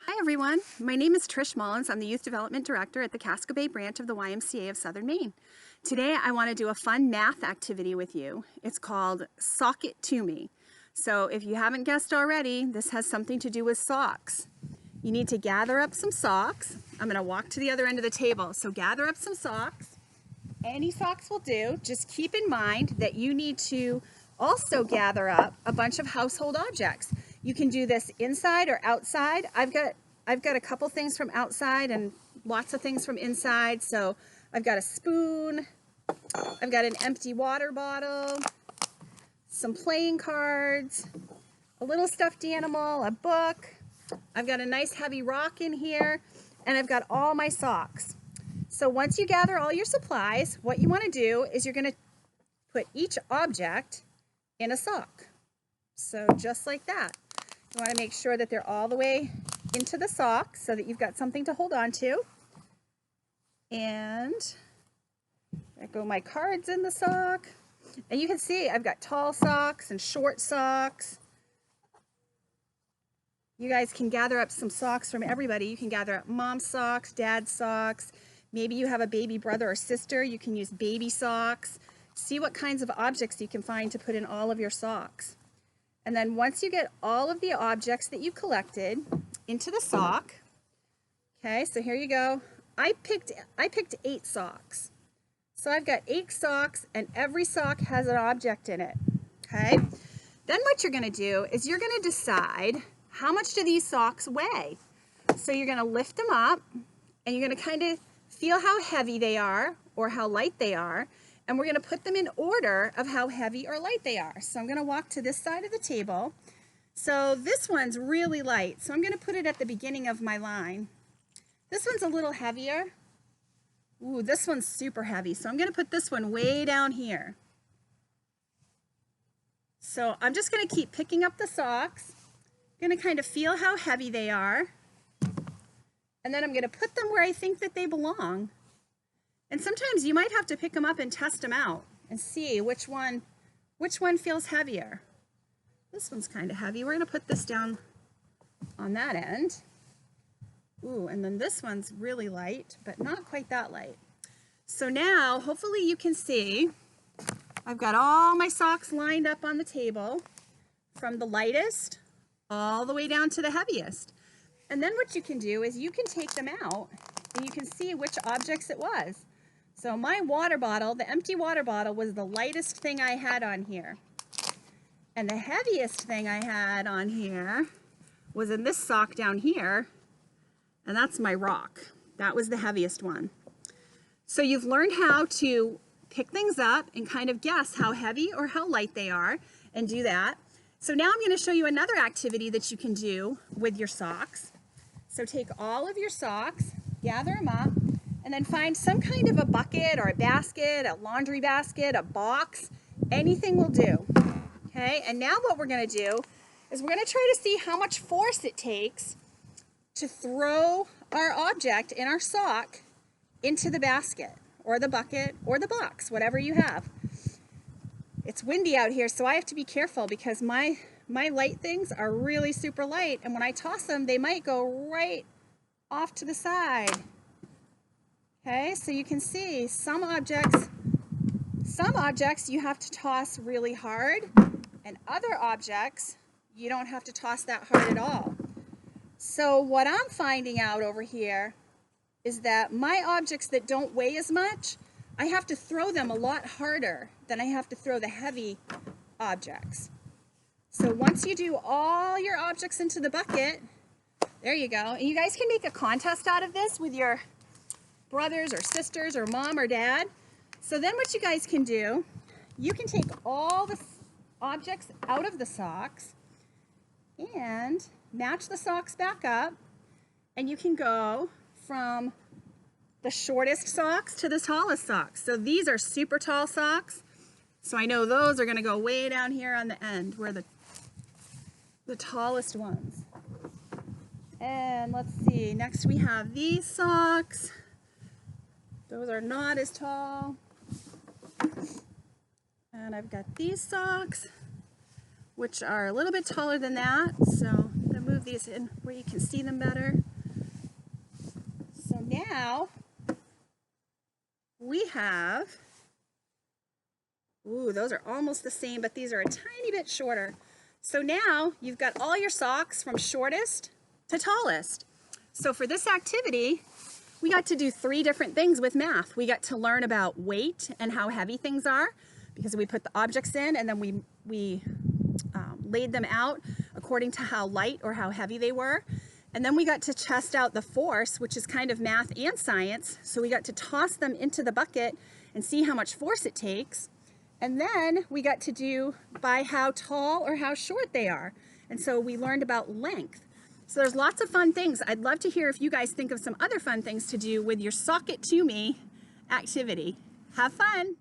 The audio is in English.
Hi everyone, my name is Trish Mullins. I'm the Youth Development Director at the Casco Bay branch of the YMCA of Southern Maine. Today I want to do a fun math activity with you. It's called Sock It To Me. So if you haven't guessed already, this has something to do with socks. You need to gather up some socks. I'm going to walk to the other end of the table. So gather up some socks. Any socks will do. Just keep in mind that you need to also gather up a bunch of household objects. You can do this inside or outside. I've got a couple things from outside and lots of things from inside. So I've got a spoon, I've got an empty water bottle, some playing cards, a little stuffed animal, a book. I've got a nice heavy rock in here, and I've got all my socks. So once you gather all your supplies, what you want to do is you're going to put each object in a sock. So just like that. You want to make sure that they're all the way into the sock so that you've got something to hold on to. And there go my cards in the sock. And you can see I've got tall socks and short socks. You guys can gather up some socks from everybody. You can gather up mom's socks, dad's socks. Maybe you have a baby brother or sister. You can use baby socks. See what kinds of objects you can find to put in all of your socks. And then once you get all of the objects that you collected into the sock, okay, so here you go. I picked 8 socks. So I've got 8 socks, and every sock has an object in it, okay? Then what you're gonna do is you're gonna decide how much do these socks weigh. So you're gonna lift them up, and you're gonna kind of feel how heavy they are or how light they are, and we're gonna put them in order of how heavy or light they are. So I'm gonna walk to this side of the table. So this one's really light, so I'm gonna put it at the beginning of my line. This one's a little heavier. Ooh, this one's super heavy, so I'm gonna put this one way down here. So I'm just gonna keep picking up the socks, gonna kind of feel how heavy they are, and then I'm gonna put them where I think that they belong. And sometimes you might have to pick them up and test them out and see which one feels heavier. This one's kind of heavy. We're gonna put this down on that end. Ooh, and then this one's really light, but not quite that light. So now, hopefully you can see, I've got all my socks lined up on the table from the lightest all the way down to the heaviest. And then what you can do is you can take them out and you can see which objects it was. So my water bottle, the empty water bottle, was the lightest thing I had on here. And the heaviest thing I had on here was in this sock down here, and that's my rock. That was the heaviest one. So you've learned how to pick things up and kind of guess how heavy or how light they are and do that. So now I'm going to show you another activity that you can do with your socks. So take all of your socks, gather them up, and then find some kind of a bucket or a basket, a laundry basket, a box, anything will do. Okay, and now what we're going to do is we're going to try to see how much force it takes to throw our object in our sock into the basket or the bucket or the box, whatever you have. It's windy out here, so I have to be careful because my light things are really super light, and when I toss them, they might go right off to the side. Okay, so you can see some objects you have to toss really hard, and other objects you don't have to toss that hard at all. So what I'm finding out over here is that my objects that don't weigh as much, I have to throw them a lot harder than I have to throw the heavy objects. So once you do all your objects into the bucket, there you go. And you guys can make a contest out of this with your brothers or sisters or mom or dad. So then what you guys can do, you can take all the objects out of the socks and match the socks back up, and you can go from the shortest socks to the tallest socks. So these are super tall socks. So I know those are going to go way down here on the end where the tallest ones. And let's see, next we have these socks. Those are not as tall. And I've got these socks, which are a little bit taller than that. So I'm going to move move these in where you can see them better. So now we have, ooh, those are almost the same, but these are a tiny bit shorter. So now you've got all your socks from shortest to tallest. So for this activity, we got to do 3 different things with math. We got to learn about weight and how heavy things are, because we put the objects in and then we laid them out according to how light or how heavy they were. And then we got to test out the force, which is kind of math and science. So we got to toss them into the bucket and see how much force it takes. And then we got to do by how tall or how short they are. And so we learned about length. So there's lots of fun things. I'd love to hear if you guys think of some other fun things to do with your Sock It To Me activity. Have fun.